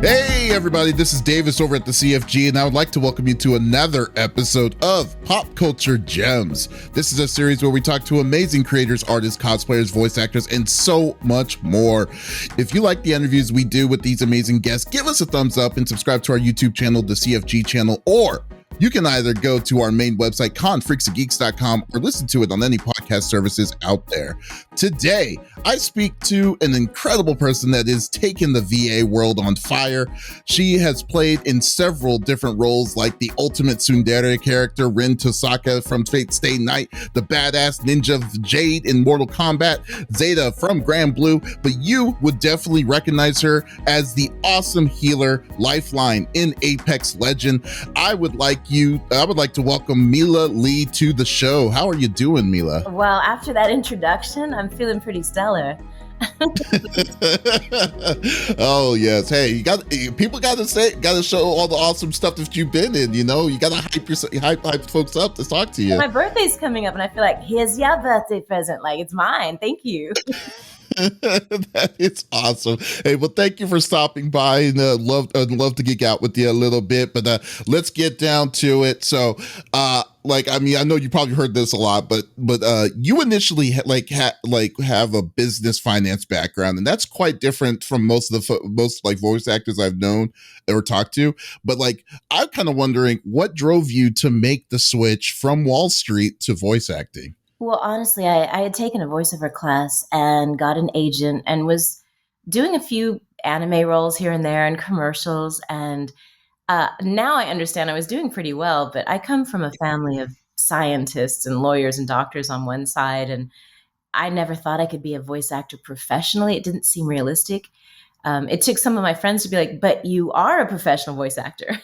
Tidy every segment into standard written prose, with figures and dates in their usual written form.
Hey everybody, this is Davis over at the CFG, and I would like to welcome you to another episode of Pop Culture Gems. This is a series where we talk to amazing creators, artists, cosplayers, voice actors, and so much more. If you like the interviews we do with these amazing guests, give us a thumbs up and subscribe to our YouTube channel, the CFG channel, or you can either go to our main website, confreaksandgeeks.com, or listen to it on any podcast services out there. Today, I speak to an incredible person that is taking the VA world on fire. She has played in several different roles, like the ultimate tsundere character, Rin Tosaka from Fate Stay Night, the badass ninja Jade in Mortal Kombat, Zeta from Grand Blue, but you would definitely recognize her as the awesome healer Lifeline in Apex Legend. I would like to welcome Mela Lee to the show. How are you doing, Mela? Well, after that introduction, I'm feeling pretty stellar. Oh yes, hey, people got to show all the awesome stuff that you've been in. You know, you got to hype folks up to talk to you. My birthday's coming up, and I feel like here's your birthday present. Like, it's mine. Thank you. That is awesome. Hey, well, thank you for stopping by, and I'd love to geek out with you a little bit, but let's get down to it. So, I know you probably heard this a lot, but you initially have a business finance background, and that's quite different from most voice actors I've known or talked to. But I'm kind of wondering what drove you to make the switch from Wall Street to voice acting. Well, honestly, I had taken a voiceover class and got an agent and was doing a few anime roles here and there and commercials. And now I understand I was doing pretty well, but I come from a family of scientists and lawyers and doctors on one side, and I never thought I could be a voice actor professionally. It didn't seem realistic. It took some of my friends to be like, but you are a professional voice actor.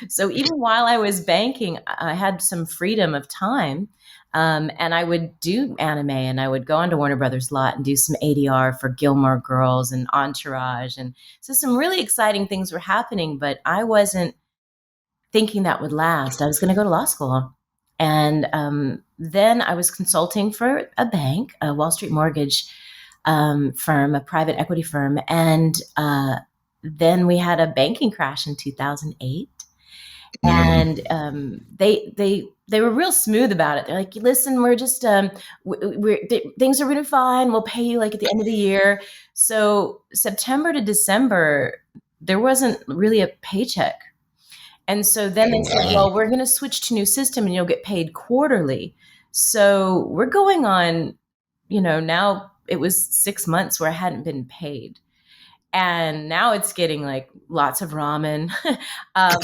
So even while I was banking, I had some freedom of time. And I would do anime, and I would go onto Warner Brothers lot and do some ADR for Gilmore Girls and Entourage. And so some really exciting things were happening, but I wasn't thinking that would last. I was going to go to law school. And then I was consulting for a bank, a Wall Street mortgage firm, a private equity firm. And then we had a banking crash in 2008. And they were real smooth about it. They're like, listen, we're just, things are really fine. We'll pay you at the end of the year. So September to December, there wasn't really a paycheck. And so then they said, well, we're going to switch to new system and you'll get paid quarterly. So we're going on, now it was 6 months where I hadn't been paid. And now it's getting lots of ramen. I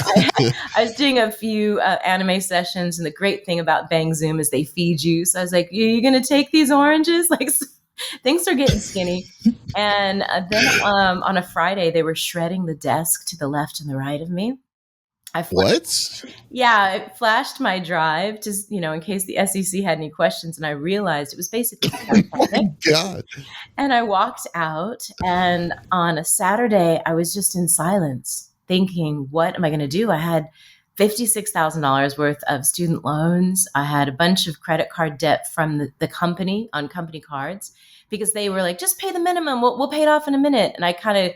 was doing a few anime sessions, and the great thing about Bang Zoom is they feed you. So I was like, "You going to take these oranges?" Things are getting skinny. And then on a Friday, they were shredding the desk to the left and the right of me. What? Yeah, it flashed my drive just, in case the SEC had any questions. And I realized it was basically oh my God. And I walked out, and on a Saturday, I was just in silence thinking, what am I going to do? I had $56,000 worth of student loans. I had a bunch of credit card debt from the company on company cards, because they were like, just pay the minimum. We'll pay it off in a minute. And I kind of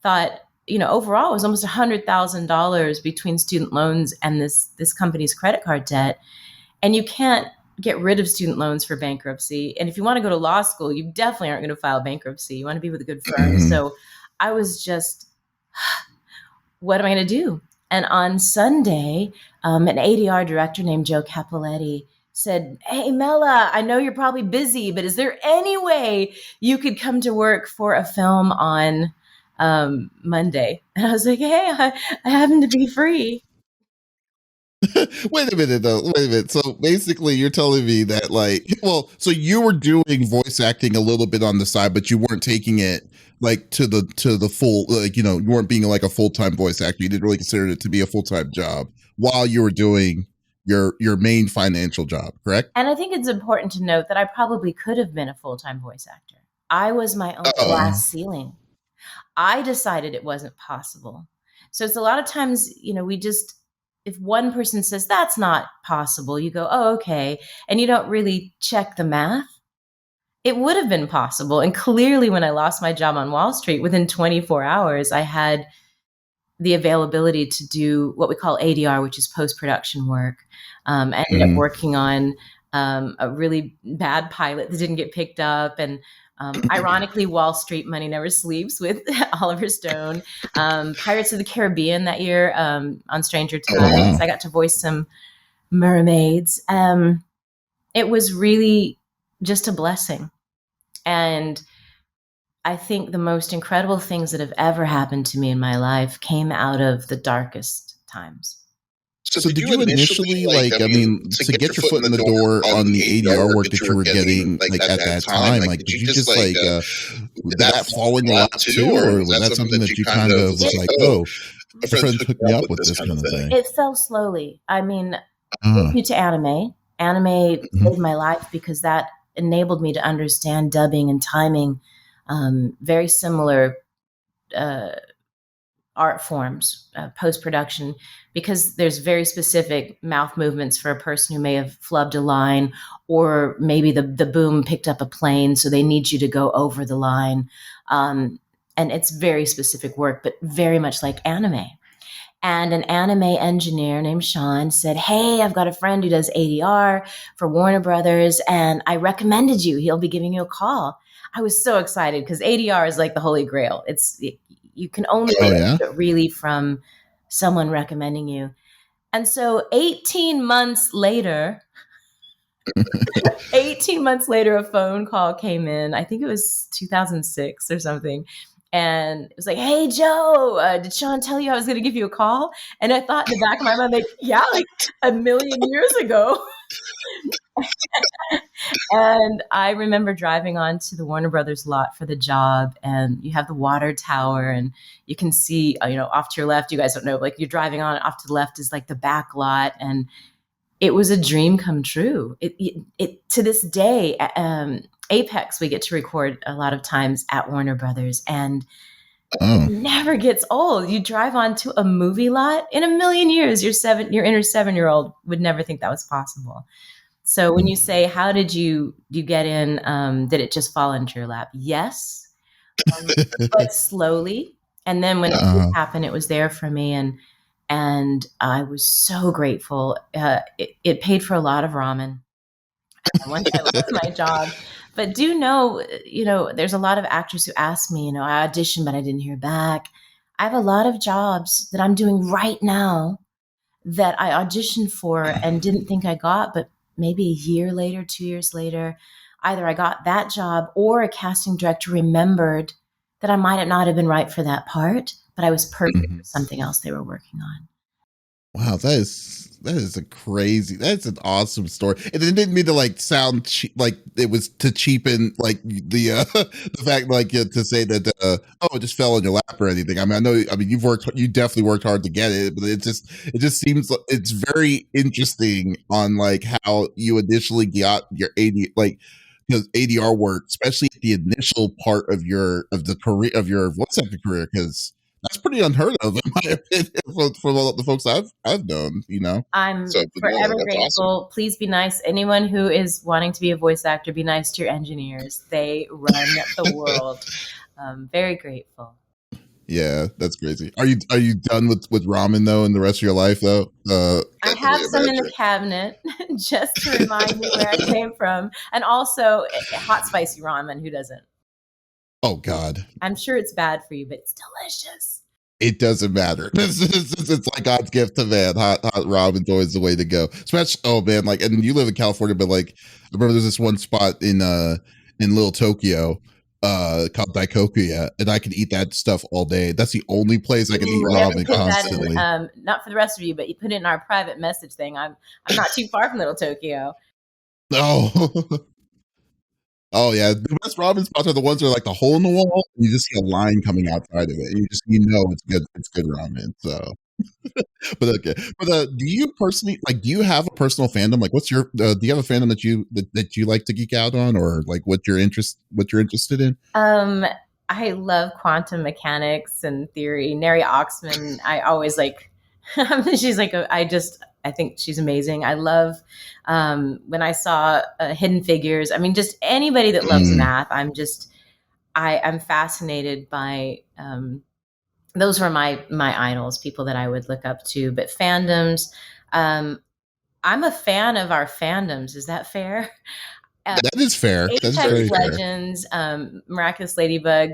thought, overall, it was almost $100,000 between student loans and this company's credit card debt. And you can't get rid of student loans for bankruptcy. And if you want to go to law school, you definitely aren't going to file bankruptcy. You want to be with a good firm. Mm-hmm. So I was just, what am I going to do? And on Sunday, an ADR director named Joe Capoletti said, hey, Mela, I know you're probably busy, but is there any way you could come to work for a film on Monday? And I was like, hey, I happen to be free. Wait a minute. So basically you're telling me that so you were doing voice acting a little bit on the side, but you weren't taking it to the full, you weren't being a full-time voice actor. You didn't really consider it to be a full-time job while you were doing your main financial job, correct? And I think it's important to note that I probably could have been a full-time voice actor. I was my own glass ceiling. I decided it wasn't possible. So it's a lot of times, if one person says that's not possible, you go, oh, okay. And you don't really check the math. It would have been possible. And clearly when I lost my job on Wall Street, within 24 hours, I had the availability to do what we call ADR, which is post-production work. I ended up working on a really bad pilot that didn't get picked up. And ironically, Wall Street Money Never Sleeps with Oliver Stone. Pirates of the Caribbean that year on Stranger Tides. wow. I got to voice some mermaids. It was really just a blessing. And I think the most incredible things that have ever happened to me in my life came out of the darkest times. So did you initially, like, I mean, to get your foot in the door on the ADR work that you were getting, like, at that time, like, did you just, like, did that fall in your lap too, or was that something that you kind of was like, oh, a friend hooked me up with this kind of thing? It fell slowly. I mean, due to anime. Anime saved my life because that enabled me to understand dubbing and timing, very similar art forms, post-production, because there's very specific mouth movements for a person who may have flubbed a line, or maybe the boom picked up a plane, so they need you to go over the line. And it's very specific work, but very much like anime. And an anime engineer named Sean said, "Hey, I've got a friend who does ADR for Warner Brothers, and I recommended you. He'll be giving you a call." I was so excited because ADR is like the holy grail. You can only get it really from someone recommending you. And so 18 months later, a phone call came in. I think it was 2006 or something. And it was like, "Hey, Joe, did Sean tell you I was going to give you a call?" And I thought in the back of my mind, like, yeah, like a million years ago. And I remember driving onto the Warner Brothers lot for the job, and you have the water tower, and you can see, off to your left, you guys don't know, like you're driving on, off to the left is like the back lot. And it was a dream come true. It to this day, Apex, we get to record a lot of times at Warner Brothers, and it never gets old. You drive onto a movie lot, in a million years, your inner 7-year-old would never think that was possible. So when you say, how did you get in? Did it just fall into your lap? Yes, but slowly. And then when it did happen, it was there for me, and I was so grateful. It paid for a lot of ramen once I lost my job. But do know, there's a lot of actors who ask me, I auditioned, but I didn't hear back. I have a lot of jobs that I'm doing right now that I auditioned for and didn't think I got, but maybe a year later, 2 years later, either I got that job or a casting director remembered that I might not have been right for that part, but I was perfect for something else they were working on. Wow, that is that's an awesome story. And it didn't mean to like sound like it was to cheapen like the the fact like to say that it just fell in your lap or anything. I mean you definitely worked hard to get it, but it just seems like it's very interesting on like how you initially got your ADR work, especially at the initial part of the career of your voice acting career, because that's pretty unheard of, in my opinion, from all the folks I've known. I'm forever grateful. Awesome. Please be nice. Anyone who is wanting to be a voice actor, be nice to your engineers. They run the world. Very grateful. Yeah, that's crazy. Are you done with ramen though in the rest of your life though? I have some in the cabinet just to remind me where I came from, and also hot spicy ramen. Who doesn't? Oh God. I'm sure it's bad for you, but it's delicious. It doesn't matter. It's like God's gift to man. Hot ramen's always the way to go. Especially, oh man, like, and you live in California, but like, I remember there's this one spot in Little Tokyo, called Daikokuya, and I can eat that stuff all day. That's the only place I can eat ramen constantly. Not for the rest of you, but you put it in our private message thing. I'm not too far from Little Tokyo. Oh. Oh yeah, the best ramen spots are the ones that are like the hole in the wall. And you just see a line coming outside of it. It's good. It's good ramen. So, but okay. But do you personally do you have a personal fandom? Like, what's your? Do you have a fandom that you like to geek out on, or like what you're interested in? I love quantum mechanics and theory. Neri Oxman, I always like. She's like I think she's amazing. I love when I saw Hidden Figures. I mean, just anybody that loves math. I'm fascinated by those were my idols, people that I would look up to. But fandoms, um, I'm a fan of our fandoms. Is that fair? That is fair. That is Apex very fair. Legends, Miraculous Ladybug,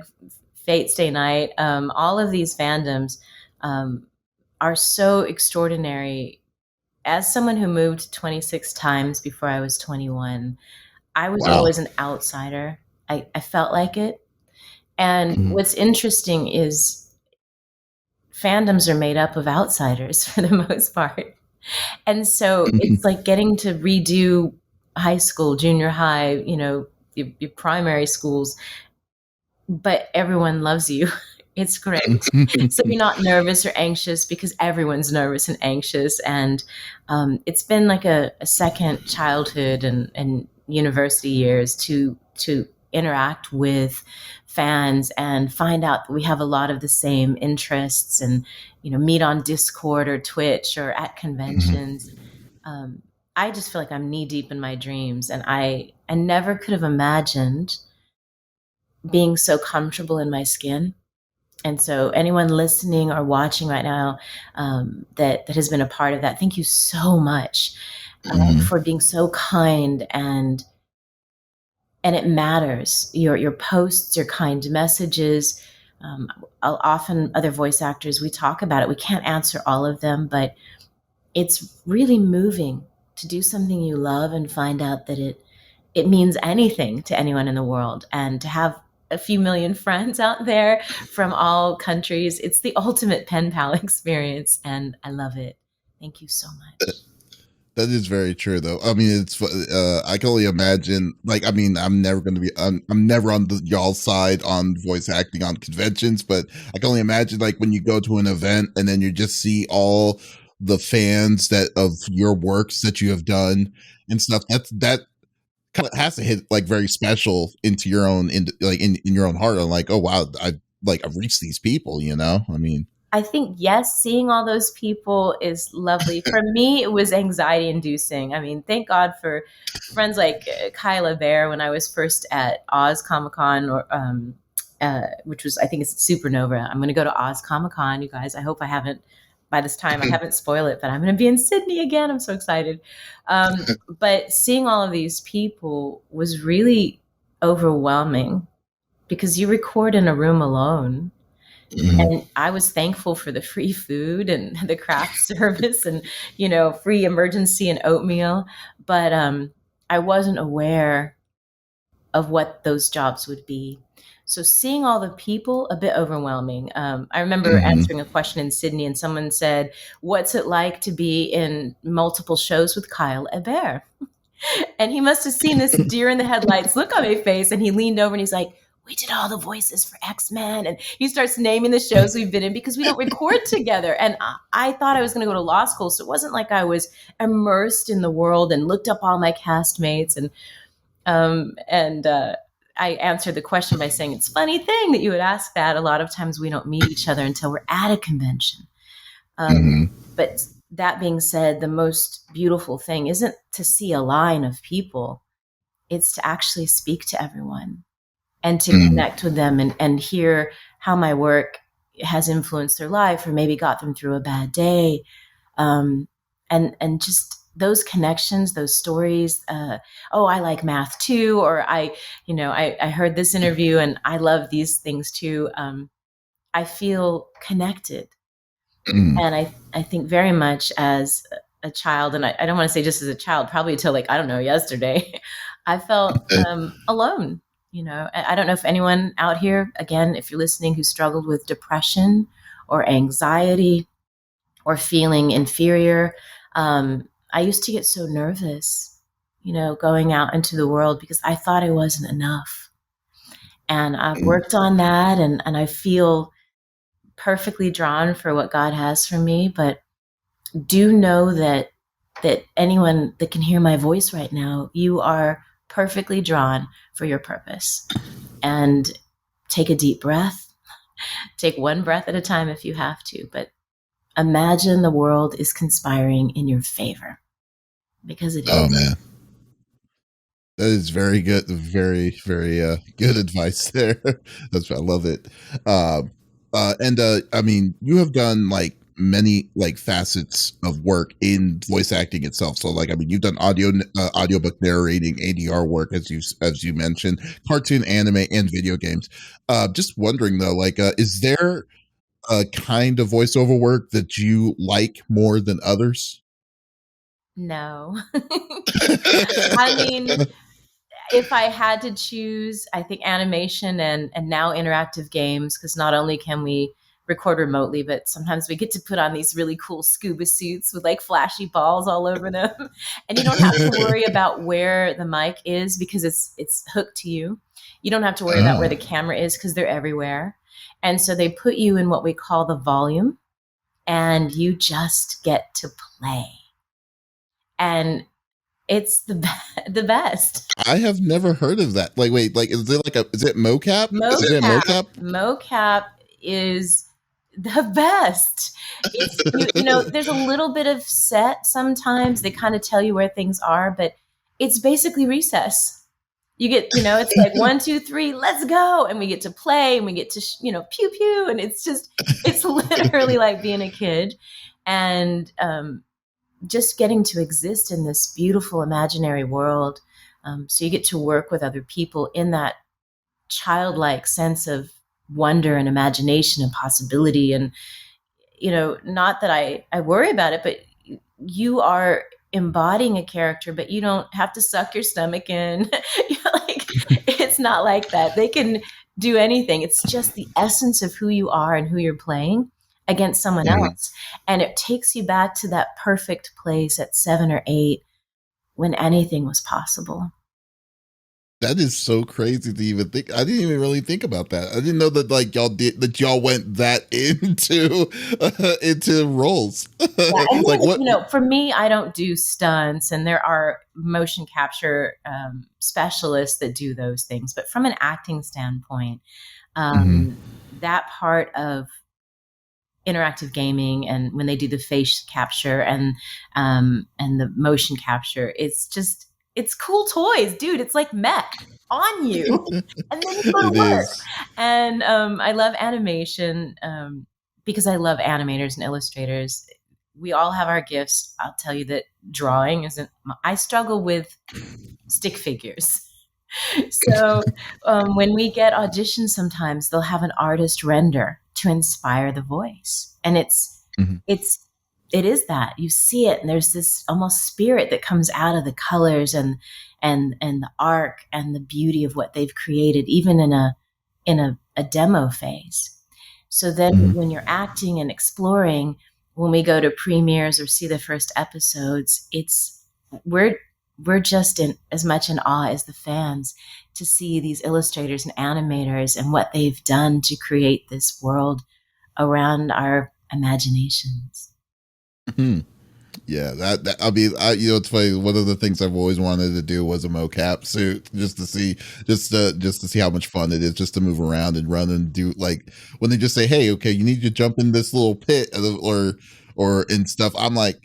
Fate Stay Night, all of these fandoms are so extraordinary. As someone who moved 26 times before I was 21, I was Wow. always an outsider. I felt like it. And Mhm. what's interesting is fandoms are made up of outsiders for the most part. And so it's Mhm. like getting to redo high school, junior high, your primary schools, but everyone loves you. It's great. So you're not nervous or anxious because everyone's nervous and anxious. And it's been like a second childhood and university years to interact with fans and find out that we have a lot of the same interests and meet on Discord or Twitch or at Mhm. conventions. um, I just feel like I'm knee deep in my dreams, and I never could have imagined being so comfortable in my skin. And so, anyone listening or watching right now that has been a part of that, thank you so much Mhm. for being so kind, and it matters. Your posts, your kind messages. Often, other voice actors, we talk about it. We can't answer all of them, but it's really moving to do something you love and find out that it means anything to anyone in the world, and to have a few million friends out there from all countries. It's the ultimate pen pal experience, and I love it. Thank you so much. That is very true, though. I mean, I can only imagine. Like, I mean, I'm never going to be. I'm never on the y'all side on voice acting on conventions, but I can only imagine, like, when you go to an event and then you just see all the fans that of your works that you have done and stuff. That kind of has to hit like very special into your own in your own heart. I'm like, oh wow, I've reached these people. I mean, I think, yes, seeing all those people is lovely. For me, it was anxiety inducing. I mean, thank God for friends like Kyla Bear when I was first at Oz Comic Con, or which was, I think it's Supernova. I'm going to go to Oz Comic Con, you guys. I hope I haven't, by this time, I haven't spoiled it, but I'm going to be in Sydney again. I'm so excited. But seeing all of these people was really overwhelming because you record in a room alone, mhm, and I was thankful for the free food and the craft service and, free emergency and oatmeal. But I wasn't aware of what those jobs would be. So seeing all the people, a bit overwhelming. I remember mhm. answering a question in Sydney, and someone said, "What's it like to be in multiple shows with Kyle Hebert?" And he must have seen this deer in the headlights look on my face. And he leaned over and he's like, "We did all the voices for X-Men." And he starts naming the shows we've been in because we don't record together. And I thought I was going to go to law school. So it wasn't like I was immersed in the world and looked up all my castmates. And I answered the question by saying, it's a funny thing that you would ask that. A lot of times we don't meet each other until we're at a convention. Um, Mhm. but that being said, the most beautiful thing isn't to see a line of people, it's to actually speak to everyone and to Mhm. connect with them, and hear how my work has influenced their life or maybe got them through a bad day. Um, and just those connections, those stories. Oh, I like math too, or I heard this interview and I love these things too. I feel connected, Mhm. and I think very much as a child, and I don't want to say just as a child, probably until, like, I don't know, yesterday, I felt alone. I don't know if anyone out here, again, if you're listening, who struggled with depression or anxiety or feeling inferior. I used to get so nervous, going out into the world because I thought I wasn't enough. And I've Mhm. worked on that, and I feel perfectly drawn for what God has for me. But do know that anyone that can hear my voice right now, you are perfectly drawn for your purpose. And take a deep breath. Take one breath at a time if you have to, but imagine the world is conspiring in your favor, because it Oh is. man. That is very good. Very, very good advice there. I love it. I mean, you have done like many like facets of work in voice acting itself. So like, I mean, you've done audiobook narrating, ADR work, as you mentioned, cartoon, anime, and video games. Just wondering though, like, is there a kind of voiceover work that you like more than others? No. I mean, if I had to choose, I think animation and now interactive games, because not only can we record remotely, but sometimes we get to put on these really cool scuba suits with like flashy balls all over them. And you don't have to worry about where the mic is because it's hooked to you. You don't have to worry about where Oh, the camera is because they're everywhere. And so they put you in what we call the volume and you just get to play. And it's the best. I have never heard of that. Like, wait, like, is it mocap? Is it Mocap, mocap? mocap is the best. It's you know, there's a little bit of set sometimes. They kind of tell you where things are, but it's basically recess. You get, it's like one, two, three, let's go, and we get to play, and we get to, pew pew, and it's literally like being a kid, and just getting to exist in this beautiful imaginary world. So you get to work with other people in that childlike sense of wonder and imagination and possibility. And, not that I worry about it, but you are embodying a character, but you don't have to suck your stomach in. Like, it's not like that. They can do anything. It's just the essence of who you are and who you're playing against someone Mhm. else. And it takes you back to that perfect place at 7 or 8 when anything was possible. That is so crazy to even think. I didn't even really think about that. I didn't know that like y'all went that into roles. Yeah, and Like then, what? for me, I don't do stunts, and there are motion capture specialists that do those things. But from an acting standpoint, Mhm. that part of interactive gaming and when they do the face capture and the motion capture, it's cool toys, dude. It's like mech on you, and then you go to It work. is. And I love animation because I love animators and illustrators. We all have our gifts. I'll tell you that drawing isn't. I struggle with stick figures. So when we get auditions, sometimes they'll have an artist render to inspire the voice, and Mhm. it's it is that you see it, and there's this almost spirit that comes out of the colors and the arc and the beauty of what they've created, even in a demo phase. So then, Mhm. when you're acting and exploring, when we go to premieres or see the first episodes, we're we're just in as much in awe as the fans to see these illustrators and animators and what they've done to create this world around our imaginations. Mhm. Yeah, that I mean, it's funny. One of the things I've always wanted to do was a mocap suit, just to see how much fun it is, just to move around and run and do like when they just say, "Hey, okay, you need to jump in this little pit," or and stuff. I'm like,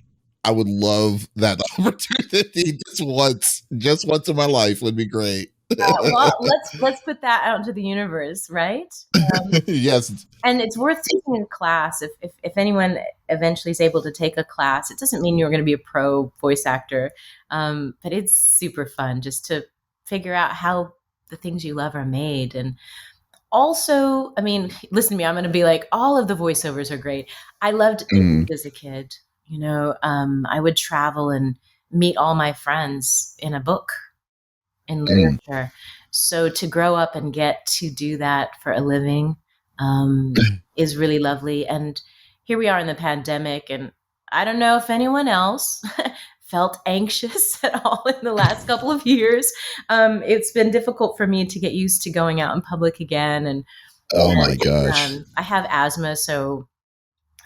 I would love that opportunity just once in my life would be great. Well, let's put that out into the universe, right? Yes. And it's worth taking a class if anyone eventually is able to take a class. It doesn't mean you're going to be a pro voice actor, but it's super fun just to figure out how the things you love are made. And also, I mean, listen to me, I'm going to be like, all of the voiceovers are great. I loved to Mm, read as a kid. I would travel and meet all my friends in a book in mm, literature. So to grow up and get to do that for a living is really lovely. And here we are in the pandemic, and I don't know if anyone else felt anxious at all in the last couple of years. It's been difficult for me to get used to going out in public again, and oh my gosh. I have asthma, so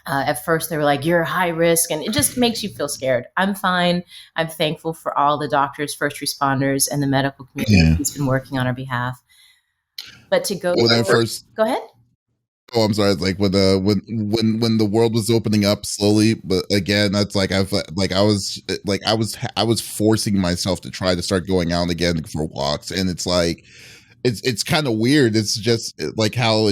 at first, they were like, "You're high risk," and it just makes you feel scared. I'm fine. I'm thankful for all the doctors, first responders, and the medical community Yeah. who's been working on our behalf. But to go When I to work, first go ahead. Oh, I'm sorry. Like when the world was opening up slowly, but again, that's like I was forcing myself to try to start going out again for walks, and it's like it's kind of weird. It's just like how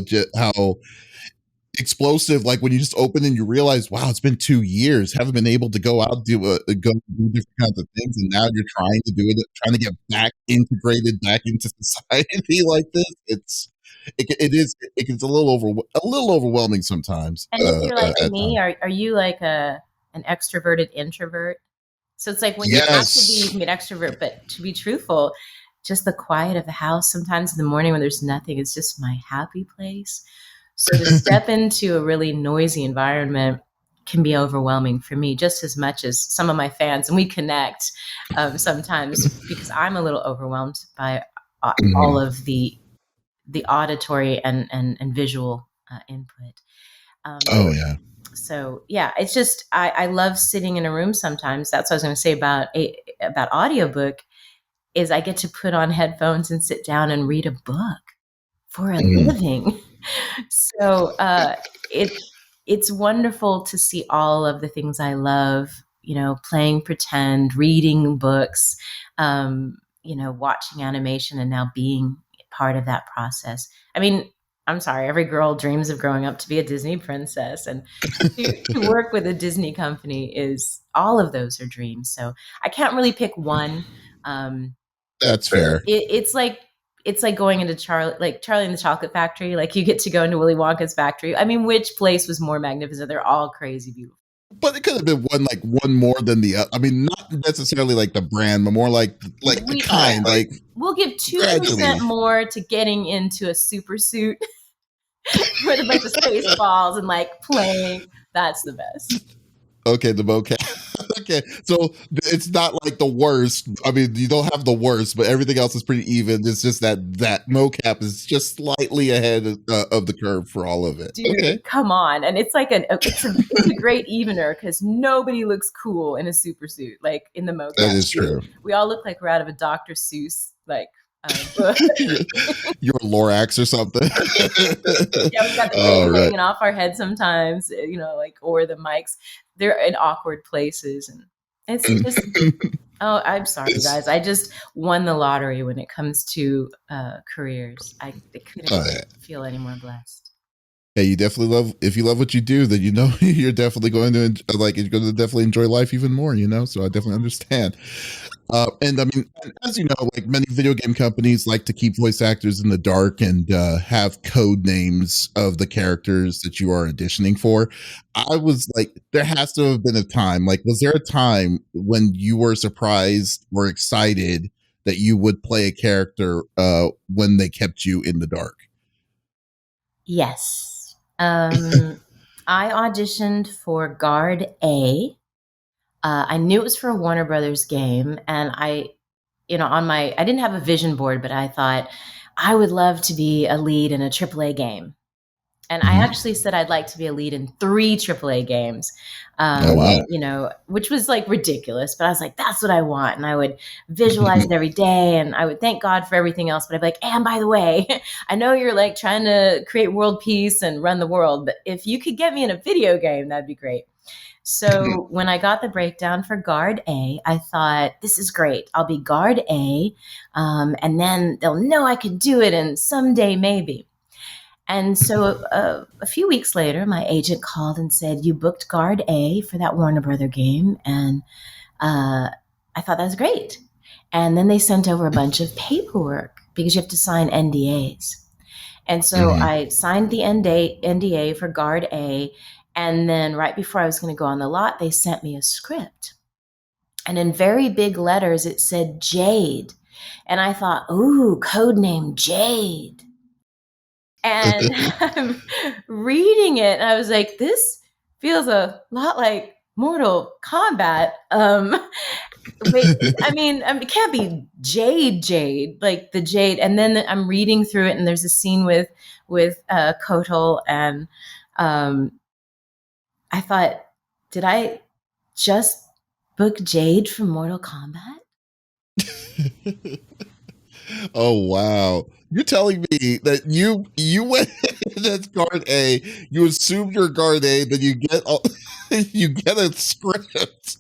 explosive, like when you just open and you realize, wow, it's been 2 years, haven't been able to go out, go do different kinds of things, and now you're trying to do it, trying to get back integrated back into society like this. It gets a little overwhelming sometimes. And if you're like At me, times. are you like an extroverted introvert? So it's like when you have to be, you Yes. can be an extrovert, but to be truthful, just the quiet of the house sometimes in the morning when there's nothing, it's just my happy place. So to step into a really noisy environment can be overwhelming for me just as much as some of my fans. And we connect sometimes because I'm a little overwhelmed by all Mhm. of the auditory and visual input. Oh yeah. So yeah, it's just I love sitting in a room sometimes. That's what I was going to say about audiobook is I get to put on headphones and sit down and read a book for a Mhm. living. So it it's wonderful to see all of the things I love, playing pretend, reading books, watching animation, and now being part of that process. I mean, I'm sorry, every girl dreams of growing up to be a Disney princess, and to work with a Disney company is all of those are dreams. So I can't really pick one. Um, That's fair. it's like going into Charlie and the Chocolate Factory. Like you get to go into Willy Wonka's factory. I mean, which place was more magnificent? They're all crazy beautiful. But it could have been one more than the other. I mean, not necessarily like the brand, but more like the We kind, like we'll give 2% gradually. more to getting into a super suit with a bunch of space balls and like playing. That's the best. Okay, the mocap. Okay, so it's not like the worst. I mean, you don't have the worst, but everything else is pretty even. It's just that mocap is just slightly ahead of the curve for all of it. Okay, Dude, come on. And it's like it's a great evener because nobody looks cool in a super suit, like in the that mocap is too. true. We all look like we're out of a Dr. Seuss book. you're, you're a Lorax or something. Yeah, we've got the All braid right. hanging off our head sometimes, or the mics. They're in awkward places. And it's just, oh, I'm sorry, It's, guys. I just won the lottery when it comes to careers. I couldn't yeah. feel any more blessed. Hey, you definitely love, if you love what you do, then you're definitely going to you're going to definitely enjoy life even more. So I definitely understand. And I mean, as you know, like many video game companies like to keep voice actors in the dark and have code names of the characters that you are auditioning for. I was like, there has to have been a time. Like, was there a time when you were surprised or excited that you would play a character when they kept you in the dark? Yes. I auditioned for Guard A. I knew it was for a Warner Brothers game, and I didn't have a vision board, but I thought I would love to be a lead in a AAA game. And I Mhm. actually said I'd like to be a lead in 3 AAA games, Oh wow. which was like ridiculous. But I was like, that's what I want. And I would visualize it every day and I would thank God for everything else. But I'd be like, and by the way, I know you're like trying to create world peace and run the world, but if you could get me in a video game, that'd be great. So when I got the breakdown for Guard A, I thought, this is great. I'll be Guard A, and then they'll know I can do it, and someday maybe. And so a few weeks later, my agent called and said, "You booked Guard A for that Warner Brother game." And I thought that was great. And then they sent over a bunch of paperwork because you have to sign NDAs. And so Mhm. I signed the NDA for Guard A. And then right before I was going to go on the lot, they sent me a script. And in very big letters, it said Jade. And I thought, ooh, code name Jade. And I'm reading it, and I was like, this feels a lot like Mortal Kombat. Wait, I mean, it can't be Jade, like the Jade. And then I'm reading through it, and there's a scene with Kotal, and um, I thought, did I just book Jade from Mortal Kombat? Oh wow. You're telling me that you went that's guard A, you assumed you're guard A, then you get a script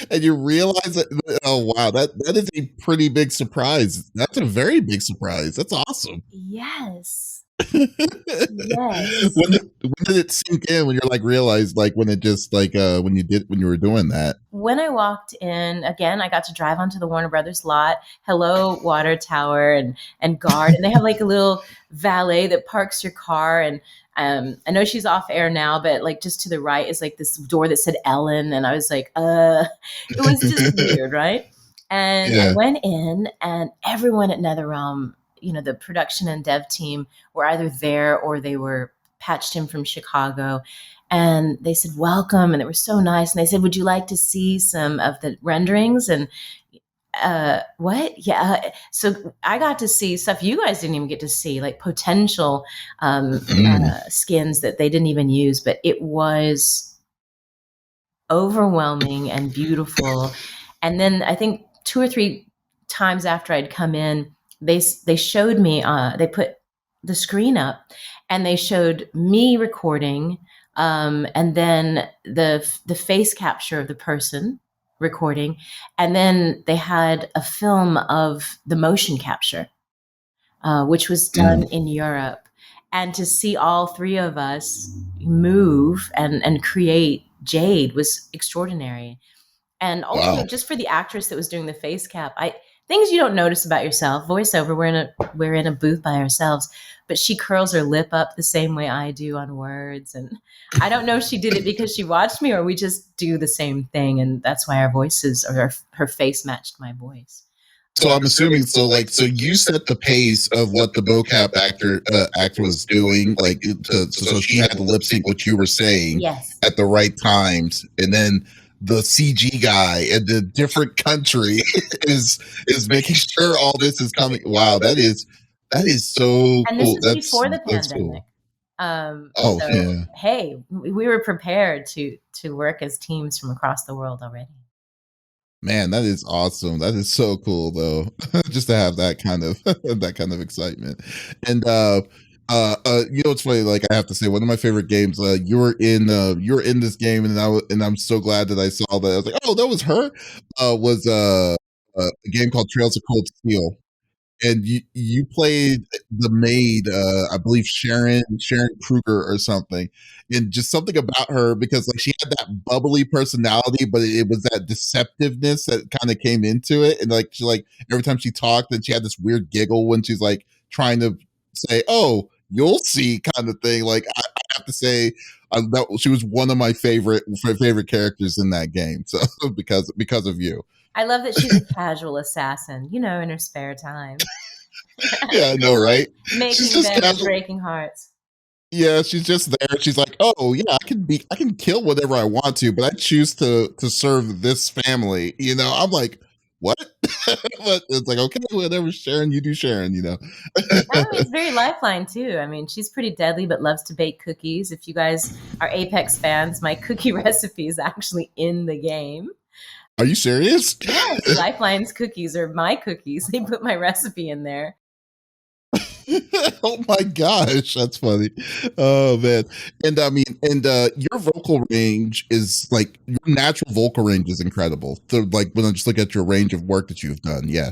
and you realize that, oh wow, that is a pretty big surprise. That's a very big surprise. That's awesome. Yes. Yes. When did it sink in when you're like realized like when it just like when you were doing that? When I walked in, again, I got to drive onto the Warner Brothers lot. Hello, water tower and guard, and they have like a little valet that parks your car. And I know she's off air now, but like just to the right is like this door that said Ellen, and I was like, it was just weird, right? And I Yeah. went in, and everyone at NetherRealm, the production and dev team were either there or they were patched in from Chicago, and they said welcome, and they were so nice, and they said, would you like to see some of the renderings? And what? Yeah. So I got to see stuff you guys didn't even get to see, like potential skins that they didn't even use, but it was overwhelming and beautiful. And then I think 2 or 3 times after I'd come in, they showed me, they put the screen up, and they showed me recording, and then the face capture of the person recording, and then they had a film of the motion capture, which was done in Europe. And to see all three of us move and create Jade was extraordinary. And also Wow. just for the actress that was doing the face cap, I things you don't notice about yourself. Voiceover, we're in a booth by ourselves, but she curls her lip up the same way I do on words. And I don't know if she did it because she watched me or we just do the same thing, and that's why our voices or her face matched my voice. So I'm assuming so you set the pace of what the mocap actor was doing so she had to lip sync what you were saying Yes. at the right times, and then the CG guy in the different country is making sure all this is coming. Wow, that is so And this cool. is before the That's pandemic. cool. Oh So yeah. hey, we were prepared to work as teams from across the world already. Man, that is awesome. That is so cool though. Just to have that kind of that kind of excitement. And it's funny, like I have to say one of my favorite games, you were in this game, and I'm so glad that I saw that. I was like, "Oh, that was her." Was a game called Trails of Cold Steel, and you played the maid, I believe Sharon Kruger or something, and just something about her because like she had that bubbly personality, but it was that deceptiveness that kind of came into it, and like she like every time she talked, and she had this weird giggle when she's like trying to say, "Oh, you'll see," kind of thing. Like I have to say. She was one of my favorite characters in that game. So because of you, I love that she's a casual assassin, in her spare time, yeah, I know, right? She's making just them and casual. breaking hearts. Yeah, she's just there. She's like, "Oh, yeah, I can kill whatever I want to, but I choose to serve this family." I'm like, "What?" But it's like, "Okay, whatever, Sharon, you do Sharon." I mean, it's very Lifeline too. I mean, she's pretty deadly, but loves to bake cookies. If you guys are Apex fans, my cookie recipe is actually in the game. Are you serious? Yes, Lifeline's cookies are my cookies. They put my recipe in there. Oh my gosh, that's funny. Oh man. And I mean, and your vocal range is like your natural vocal range is incredible. So like when I just look at your range of work that you've done, yeah.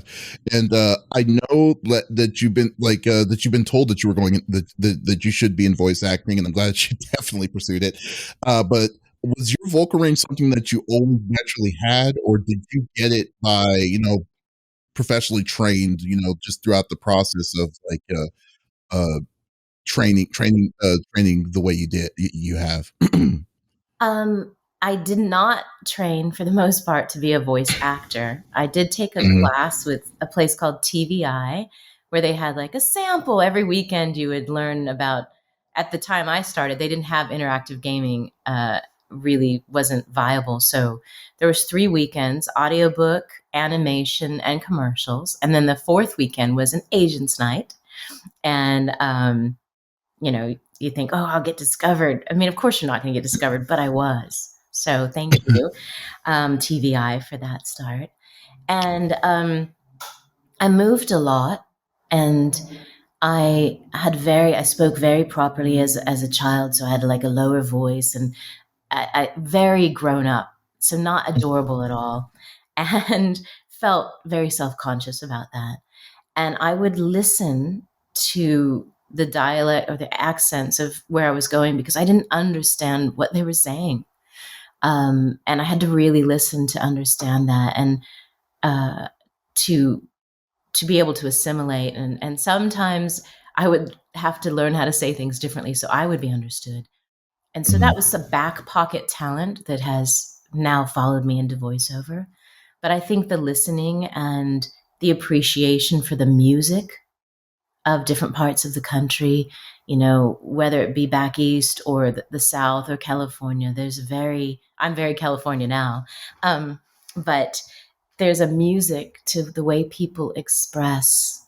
And I know that you've been that you've been told that you were going that you should be in voice acting, and I'm glad that you definitely pursued it. But was your vocal range something that you always naturally had, or did you get it by professionally trained, just throughout the process of like uh training the way you have. Um, I did not train for the most part to be a voice actor. I did take a Mhm. class with a place called TVI where they had like a sample every weekend. You would learn about. At the time I started, they didn't have interactive gaming. Really wasn't viable. So there was 3 weekends: audiobook, animation, and commercials. And then the fourth weekend was an Asians night. And you think, oh, I'll get discovered. I mean, of course you're not going to get discovered, but I was. So thank you, TVI, for that start. And I moved a lot, and I spoke very properly as a child, so I had like a lower voice, and I very grown up, so not adorable at all, and felt very self conscious about that. And I would listen to the dialect or the accents of where I was going because I didn't understand what they were saying. And I had to really listen to understand that and uh, to be able to assimilate. And sometimes I would have to learn how to say things differently so I would be understood. And so that was a back pocket talent that has now followed me into voiceover. But I think the listening and the appreciation for the music of different parts of the country, whether it be back east or the South or California, I'm very California now. But there's a music to the way people express.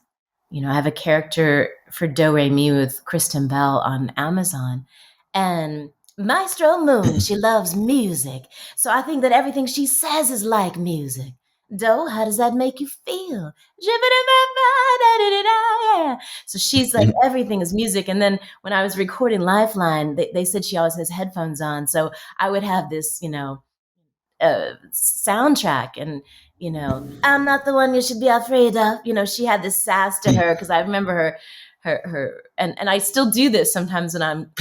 I have a character for Do Re Mi with Kristen Bell on Amazon, and Maestro Moon, she loves music. So I think that everything she says is like music. Do, how does that make you feel? So she's like, everything is music. And then when I was recording Lifeline, they said she always has headphones on. So I would have this, soundtrack and I'm not the one you should be afraid of. She had this sass to her because I remember her and I still do this sometimes when I'm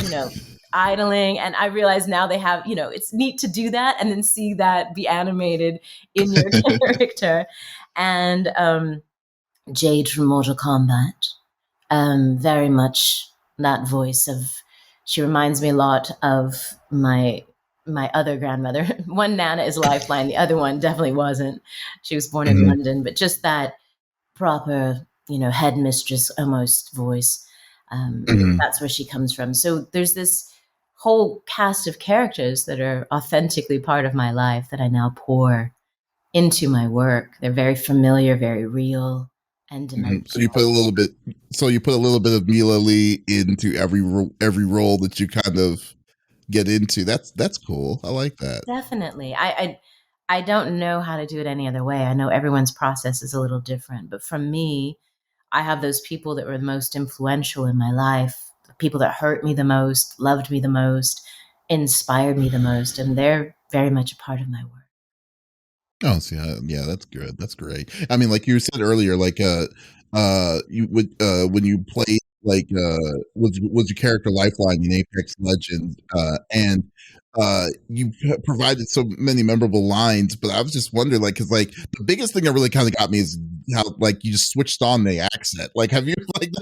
idling, and I realize now they have it's neat to do that and then see that be animated in your character. And Jade from Mortal Kombat, very much that voice of, she reminds me a lot of my other grandmother. One Nana is Lifeline, the other one definitely wasn't. She was born in London, but just that proper, headmistress almost voice. That's where she comes from. So there's this whole cast of characters that are authentically part of my life that I now pour into my work. They're very familiar, very real, and dimensional. So you put a little bit. So you put a little bit of Mela Lee into every role that you kind of get into. That's cool. I like that. Definitely. I don't know how to do it any other way. I know everyone's process is a little different, but from me, I have those people that were the most influential in my life, the people that hurt me the most, loved me the most, inspired me the most, and they're very much a part of my work. Oh, so yeah, that's good. That's great. I mean, like you said earlier, like you would when you played like was your character Lifeline in Apex Legends, and you provided so many memorable lines. But I was just wondering, like, because like the biggest thing that really kind of got me is how like you just switched on the accent. Like, have you like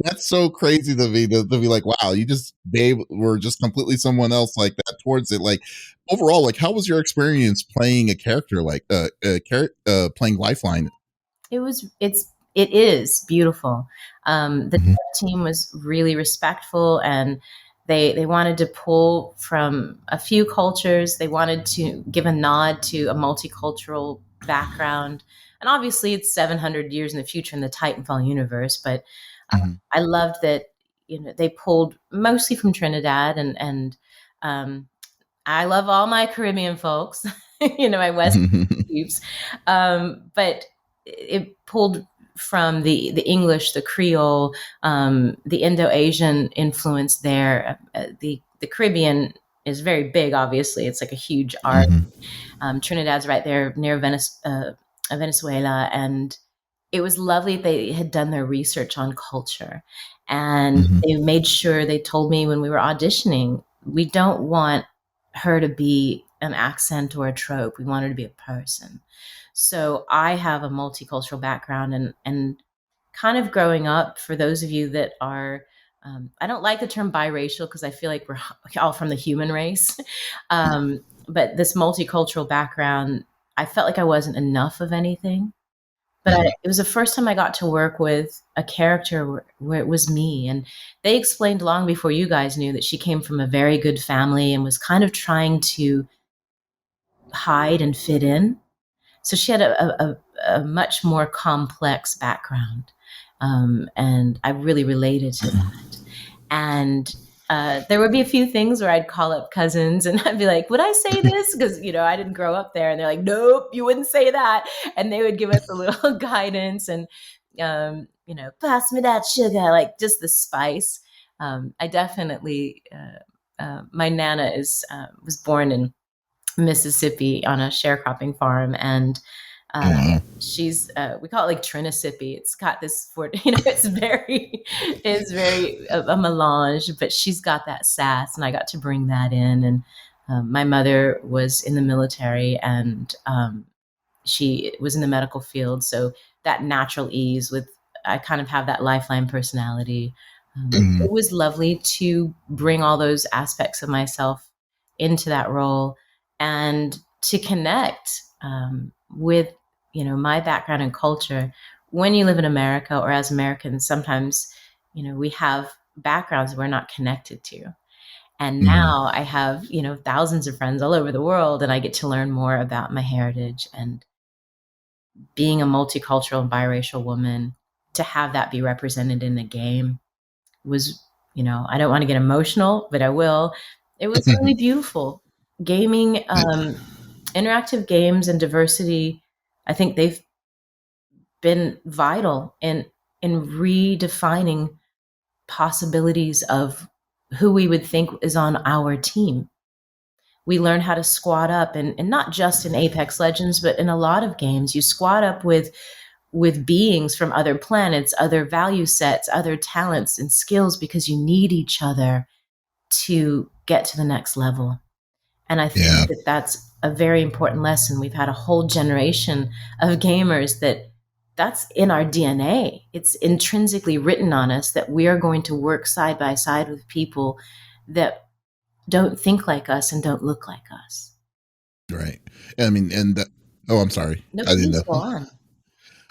that's so crazy to me to be like, wow, you just babe were just completely someone else like that towards it. Like overall, like how was your experience playing a character like playing Lifeline? It is beautiful. The Mhm, team was really respectful, and they wanted to pull from a few cultures. They wanted to give a nod to a multicultural background, and obviously it's 700 years in the future in the Titanfall universe. But mhm, I loved that they pulled mostly from Trinidad, and um, I love all my Caribbean folks, my West Peeps. But it pulled from the English, the Creole, the Indo-Asian influence there. The Caribbean is very big, obviously. It's like a huge art. mhm, Trinidad's right there near Venezuela. And it was lovely. They had done their research on culture, and mhm, they made sure, they told me when we were auditioning, we don't want her to be an accent or a trope. We want her to be a person. So I have a multicultural background, and kind of growing up, for those of you that are, I don't like the term biracial because I feel like we're all from the human race. But this multicultural background, I felt like I wasn't enough of anything. But mhm, it was the first time I got to work with a character where it was me. And they explained long before you guys knew that she came from a very good family and was kind of trying to hide and fit in. So she had a much more complex background. And I really related to that. And there would be a few things where I'd call up cousins and I'd be like, would I say this? Because, I didn't grow up there. And they're like, nope, you wouldn't say that. And they would give us a little guidance and, pass me that sugar, like just the spice. I definitely, my Nana was born in Mississippi on a sharecropping farm. And Oh, wow. She's we call it like Trinicippy. It's got this for it's very a melange, but she's got that sass, and I got to bring that in. And my mother was in the military, and she was in the medical field, so that natural ease with I kind of have that Lifeline personality. Mhm. It was lovely to bring all those aspects of myself into that role and to connect with my background and culture. When you live in America, or as Americans, sometimes we have backgrounds we're not connected to. And Mhm. now I have thousands of friends all over the world, and I get to learn more about my heritage. And being a multicultural and biracial woman, to have that be represented in the game was, I don't want to get emotional, but I will. It was really beautiful. Gaming, interactive games and diversity, I think they've been vital in redefining possibilities of who we would think is on our team. We learn how to squad up, and not just in Apex Legends, but in a lot of games. You squad up with beings from other planets, other value sets, other talents and skills, because you need each other to get to the next level. And I think Yeah. that that's a very important lesson. We've had a whole generation of gamers that's in our DNA. It's intrinsically written on us that we are going to work side by side with people that don't think like us and don't look like us. Right. I mean, and that, oh, I'm sorry. No, I didn't please know. go on.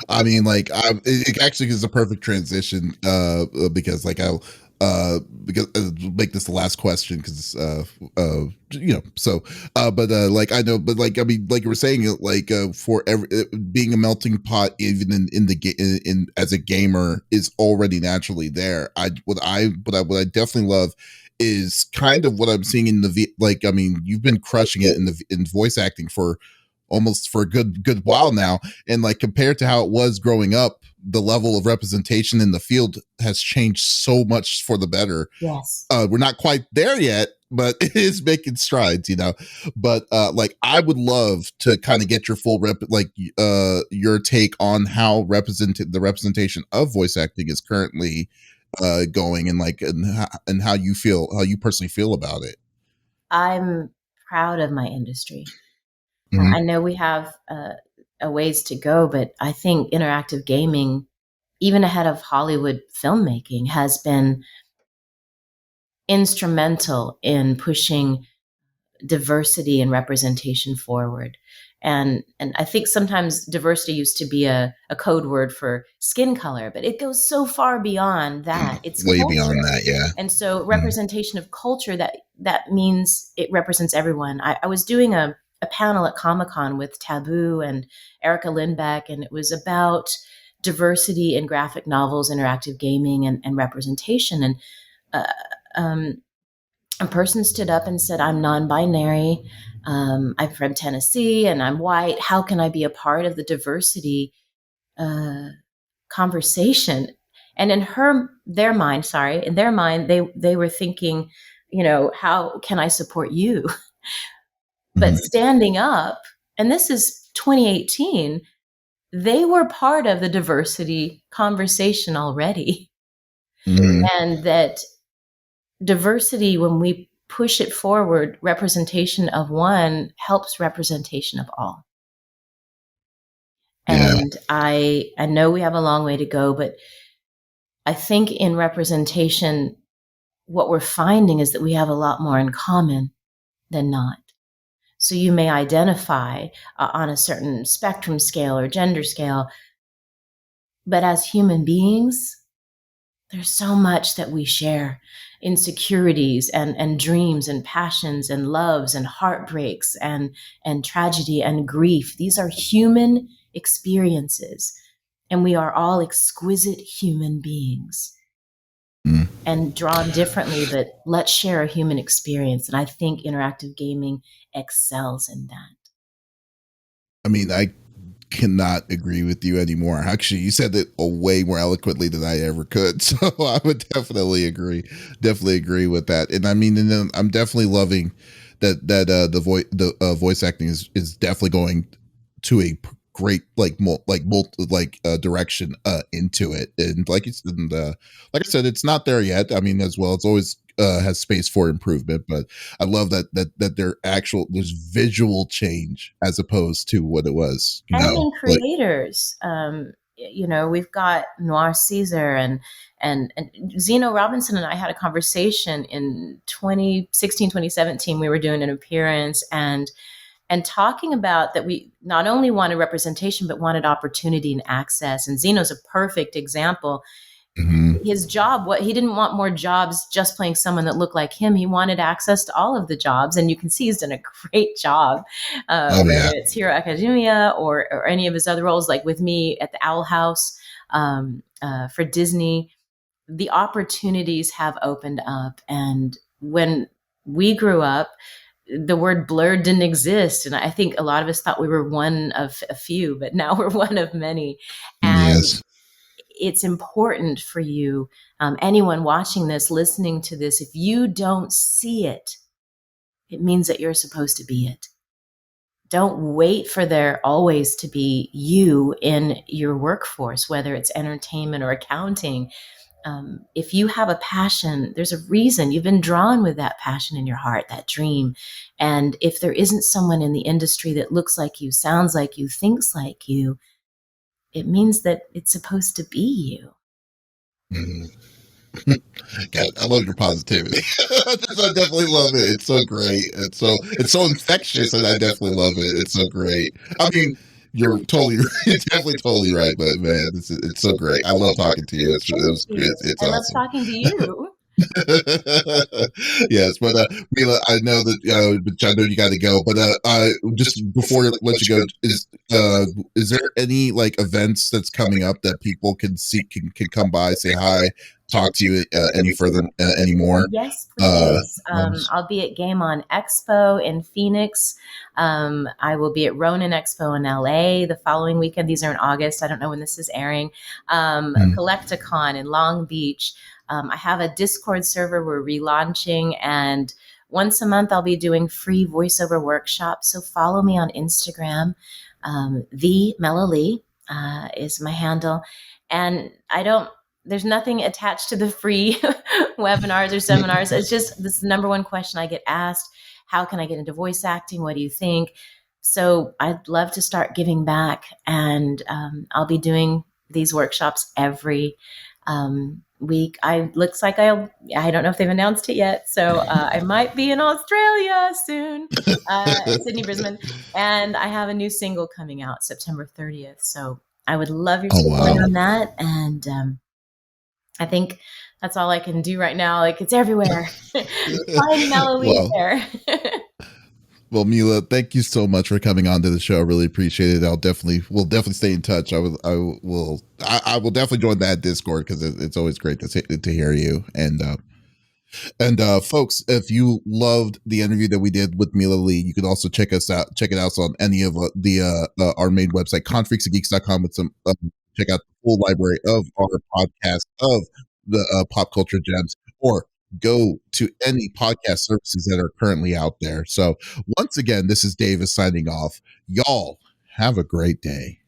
I mean, like, it actually is a perfect transition, because like because make this the last question because so but like I know, but like I mean, like you were saying, like for every being a melting pot, even in the in as a gamer is already naturally there. What I definitely love is kind of what I'm seeing in the like I mean, you've been crushing it in voice acting for almost for a good while now, and like compared to how it was growing up, the level of representation in the field has changed so much for the better. Yes. We're not quite there yet, but it is making strides, but like I would love to kind of get your full your take on how the representation of voice acting is currently going, and like and how you personally feel about it. I'm proud of my industry. I Hmm. know we have a ways to go, but I think interactive gaming, even ahead of Hollywood filmmaking, has been instrumental in pushing diversity and representation forward. And I think sometimes diversity used to be a code word for skin color, but it goes so far beyond that. It's Way beyond culture. that, yeah. And so Mhm. representation of culture, that means it represents everyone. I was doing a panel at Comic-Con with Taboo and Erica Lindbeck, and it was about diversity in graphic novels, interactive gaming, and representation. And uh, um, a person stood up and said, "I'm non-binary. I'm from Tennessee, and I'm white. How can I be a part of the diversity uh, conversation?" And in their mind, they were thinking, how can I support you? But Mhm. standing up, and this is 2018, they were part of the diversity conversation already, Mhm. and that diversity, when we push it forward, representation of one helps representation of all. Yeah. And I know we have a long way to go, but I think in representation, what we're finding is that we have a lot more in common than not. So you may identify on a certain spectrum scale or gender scale, but as human beings, there's so much that we share: insecurities and dreams and passions and loves and heartbreaks and tragedy and grief. These are human experiences, and we are all exquisite human beings Mm. and drawn differently, but let's share a human experience. And I think interactive gaming excels in that. I mean, I cannot agree with you anymore. Actually, you said it a way more eloquently than I ever could. So I would definitely agree. Definitely agree with that. And I mean, and then I'm definitely loving that the voice acting is definitely going to a great direction into it, and like I said, it's not there yet. I mean, as well, it's always has space for improvement, but I love that there's visual change as opposed to what it was, And in like. creators, we've got Noir Caesar and Zeno Robinson and I had a conversation in 2016, 2017. We were doing an appearance and talking about that we not only wanted representation but wanted opportunity and access. And Zeno's a perfect example. Mhm. His job, what he didn't want more jobs just playing someone that looked like him. He wanted access to all of the jobs, and you can see he's done a great job, Oh whether yeah. it's Hero Academia or any of his other roles, like with me at the Owl House for Disney. The opportunities have opened up, and when we grew up, the word blurred didn't exist, and I think a lot of us thought we were one of a few, but now we're one of many. And Yes. it's important for you, anyone watching this, listening to this, if you don't see it, it means that you're supposed to be it. Don't wait for there always to be you in your workforce, whether it's entertainment or accounting. If you have a passion, there's a reason you've been drawn with that passion in your heart, that dream. And if there isn't someone in the industry that looks like you, sounds like you, thinks like you, it means that it's supposed to be you. Mhm. God, I love your positivity. I definitely love it. It's so great. It's so infectious, and I definitely love it. It's so great. I mean, you're totally, you're definitely totally right, but man, it's so great. I love talking to you. Thank you. It's I love awesome. talking to you. Yes, but Mila, I know that but I know you got to go. But just before I let you go, is there any like events that's coming up that people can see can come by, say hi, talk to you any further anymore? Yes, Uh, please. I'll be at Game On Expo in Phoenix. I will be at Ronin Expo in LA the following weekend. These are in August. I don't know when this is airing. mm, Collecticon in Long Beach. I have a Discord server we're relaunching, and once a month I'll be doing free voiceover workshops. So follow me on Instagram. The Mela Lee is my handle, and I don't. There's nothing attached to the free webinars or seminars. It's just this number one question I get asked: how can I get into voice acting? What do you think? So I'd love to start giving back, and I'll be doing these workshops every week. I looks like I don't know if they've announced it yet, so I might be in Australia soon, Sydney, Brisbane, and I have a new single coming out September 30th. So I would love your oh support wow. on that, and I think that's all I can do right now. Like it's everywhere. Find Melody Well, there. well, Mila, thank you so much for coming on to the show. I really appreciate it. We'll definitely stay in touch. I will definitely join that Discord because it's always great to hear you. And folks, if you loved the interview that we did with Mela Lee, you can also check it out on any of our main website, confreaksandgeeks.com, with some check out the full library of our podcast of the pop culture gems, or go to any podcast services that are currently out there. So once again, this is Davis signing off. Y'all have a great day.